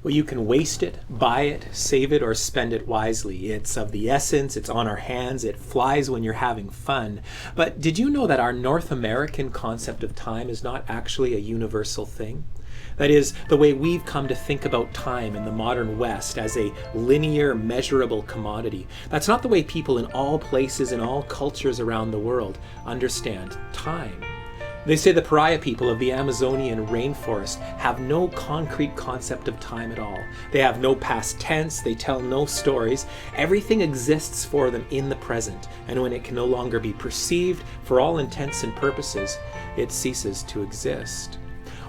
Well, you can waste it, buy it, save it, or spend it wisely. It's of the essence, it's on our hands, it flies when you're having fun. But did you know that our North American concept of time is not actually a universal thing? That is, the way we've come to think about time in the modern West as a linear, measurable commodity. That's not the way people in all places, in all cultures around the world understand time. They say the pariah people of the Amazonian rainforest have no concrete concept of time at all. They have no past tense, they tell no stories. Everything exists for them in the present, and when it can no longer be perceived, for all intents and purposes, it ceases to exist.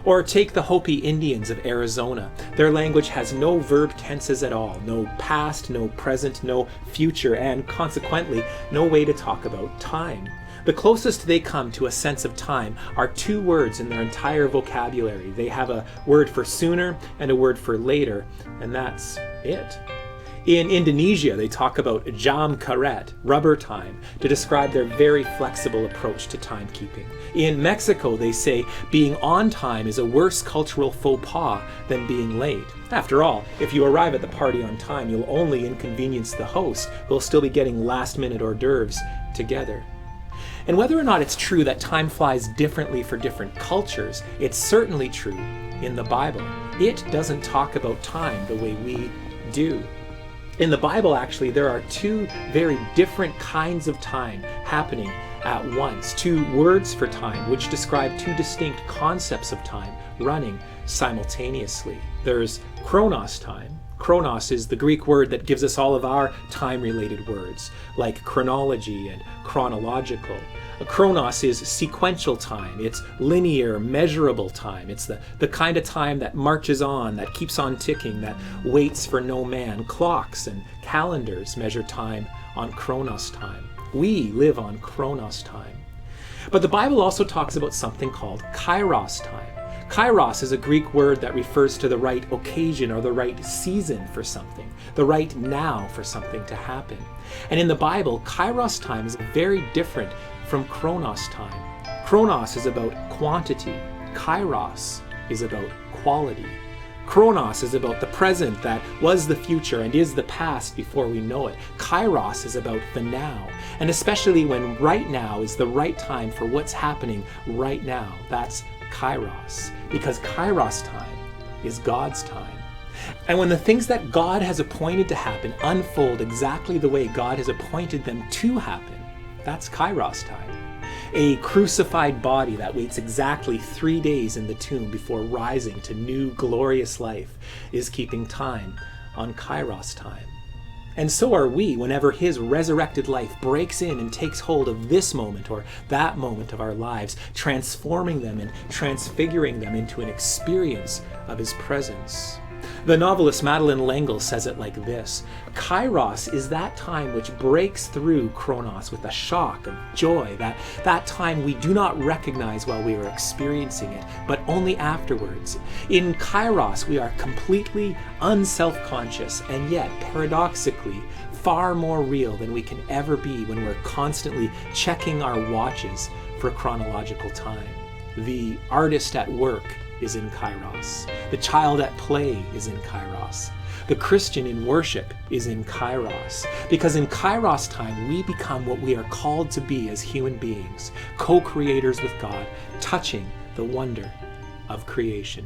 Or take the Hopi Indians of Arizona. Their language has no verb tenses at all, no past, no present, no future, and consequently, no way to talk about time. The closest they come to a sense of time are two words in their entire vocabulary. They have a word for sooner and a word for later, and that's it. In Indonesia, they talk about jam karet, rubber time, to describe their very flexible approach to timekeeping. In Mexico, they say being on time is a worse cultural faux pas than being late. After all, if you arrive at the party on time, you'll only inconvenience the host, who will still be getting last-minute hors d'oeuvres together. And whether or not it's true that time flies differently for different cultures, it's certainly true in the Bible. It doesn't talk about time the way we do. In the Bible, actually, there are two very different kinds of time happening at once. Two words for time, which describe two distinct concepts of time running simultaneously. There's Chronos time. Chronos is the Greek word that gives us all of our time-related words, like chronology and chronological. Chronos is sequential time. It's linear, measurable time. It's the kind of time that marches on, that keeps on ticking, that waits for no man. Clocks and calendars measure time on Chronos time. We live on Chronos time. But the Bible also talks about something called Kairos time. Kairos is a Greek word that refers to the right occasion or the right season for something, the right now for something to happen. And in the Bible, Kairos time is very different from Chronos time. Chronos is about quantity. Kairos is about quality. Chronos is about the present that was the future and is the past before we know it. Kairos is about the now, and especially when right now is the right time for what's happening right now. That's Kairos, because Kairos time is God's time. And when the things that God has appointed to happen unfold exactly the way God has appointed them to happen, that's Kairos time. A crucified body that waits exactly 3 days in the tomb before rising to new glorious life is keeping time on Kairos time. And so are we whenever his resurrected life breaks in and takes hold of this moment or that moment of our lives, transforming them and transfiguring them into an experience of his presence. The novelist Madeleine L'Engle says it like this: Kairos is that time which breaks through Chronos with a shock of joy, that time we do not recognize while we are experiencing it, but only afterwards. In Kairos, we are completely unself-conscious and yet, paradoxically, far more real than we can ever be when we're constantly checking our watches for chronological time. The artist at work is in Kairos. The child at play is in Kairos. The Christian in worship is in Kairos. Because in Kairos time, we become what we are called to be as human beings, co-creators with God, touching the wonder of creation.